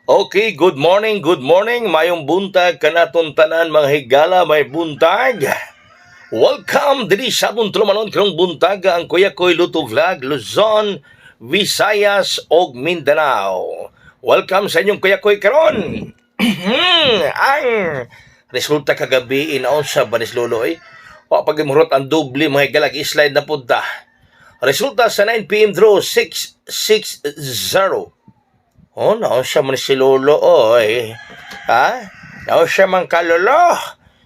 Okay, good morning, mayong buntag kanaton tanan mga higala may buntag. Welcome diri sa atong tulumanon karong buntag ang Kuya Koy Luto Vlog, Luzon, Visayas ug Mindanao. Welcome sa inyong Kuya Koy karon. Ang resulta kagabi inaon sa Banis Loloy. Wa pagimurot ang doble mga higala slide na punta. Resulta sa 9 PM draw 660. Oh, nao siya man si Lolo, oy. Ha? Nao siya man kalolo.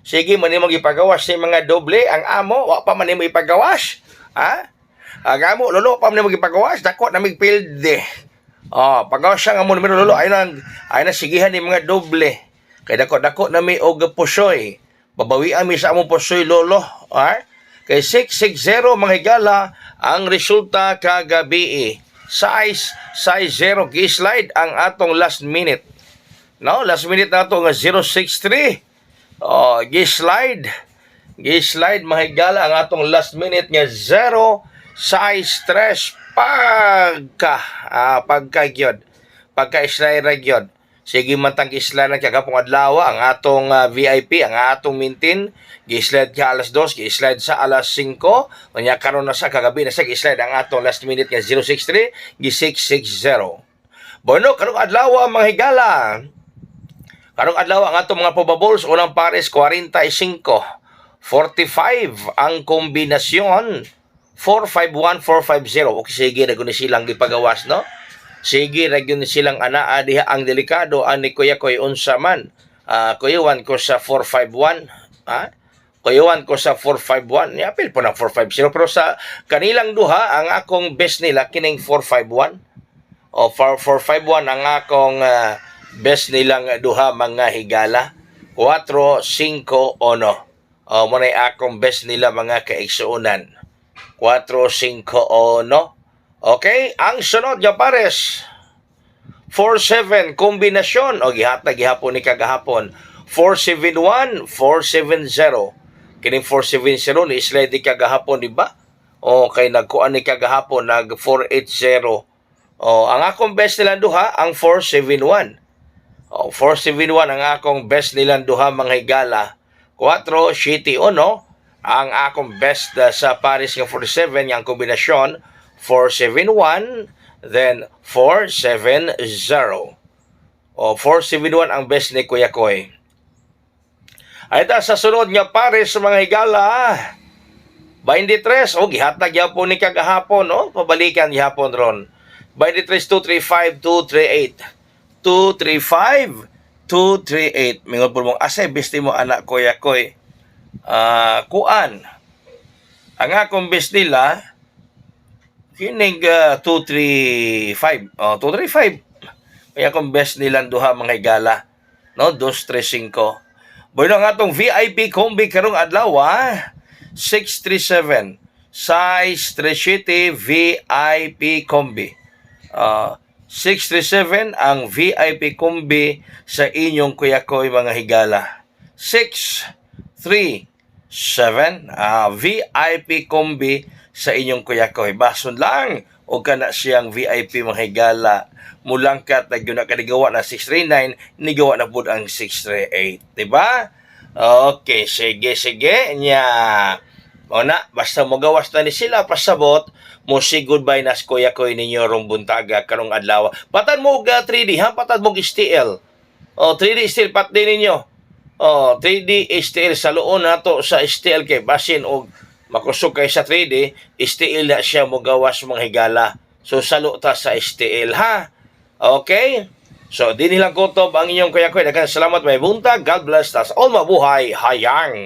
Sige, man mo ipagawas si mga doble. Ang amo, wa pa man mo ipagawas. Ha? Ang amo, Lolo, pa man mo ipagawas. Dako na migpilde. Oh, pagawas siya ng amo numero, Lolo. Ay na sigihan ni mga doble. Kaya dako na may og pusoy. Babawian mi sa among pusoy, Lolo. Ha? Kay 660 mga higala ang resulta kagabi. Size 0 gi-slide ang atong last minute. No, last minute na ito nga 063. Oh, gi-slide mga higala ang atong last minute nga 0 size 3 pagka-slide ra gyud. Sige man tang gi-slide na kagapong adlaw ang atong VIP, ang atong mintin gi-slide ka alas 2, gi-slide sa alas 5. Unya karon na sa kagabi na sa gi-slide ang atong last minute nga 063 gi-660. Bueno, karong adlaw mga higala. Karong adlaw ang atong mga probables unang pares 45, 45 ang kombinasyon 451 450. Okay, sige na guni silang gipagawas, no? Sige ra gyud silang anaa diha ang delikado ani Kuya Koy unsa man. Kuyuan ko sa 451, ha? Kuyuan ko sa 451. Apil po na 450 pero sa kanilang duha ang akong best nila kining 451. O 451 ang akong best nilang duha mga higala. 4, 5, 1. O mo na akong best nila mga kaigsuunan. 4, 5, 1. Okay, ang sunod nga pares 47 kombinasyon o gihatag gihapon ni kagahapon 471 470. Kining 470 ni slide di kagahapon, di ba? O kay nagkuan ni kagahapon nag 480. O ang akong best nila duha ang 471. O 471 ang akong best nila duha mga higala. 4 7 1 ang akong best sa pares nga 47 yang kombinasyon 471, then 470. O 471 ang best ni Kuya Koy. Ay ta sa sunod nga pares sa mga higala. 23, o gihatag gyapon ni kagahapon, no? Pabalikan gyapon ron. 23 235 238. 235 238. Mingon po mong asay besti mo anak Kuya Koy. Kuan. Ang akong best nila kinig 235. 235. Kaya kung best nilang duha mga higala. No, 235. Bueno nga atong VIP combi karong adlaw 637. Size 3 VIP combi. 637 ang VIP combi sa inyong Kuya Koy mga higala. 637 VIP combi sa inyong Kuya Koy. Bason lang o kana siyang VIP mga higala. Mulangkat na yun na kanigawa na 639, nigawa na po ang 638. Diba? Okay, sige. Nya. O na, basta mo gawas na ni sila, pasabot, mo si goodbye na Kuya Koy ninyo rong buntaga karong adlaw. Patan mo 3D, ha? Patan mo STL. O, 3D STL pat din ninyo. O, 3D STL sa loon na to sa STL kay basin o makusog kay sa 3D, STL na siya mo gawas mga higala. So, salo ta sa STL, ha? Okay? So, di nilang kutob ang inyong Kuya Koy. Salamat, may buntag. God bless us. All mabuhay. Hayang!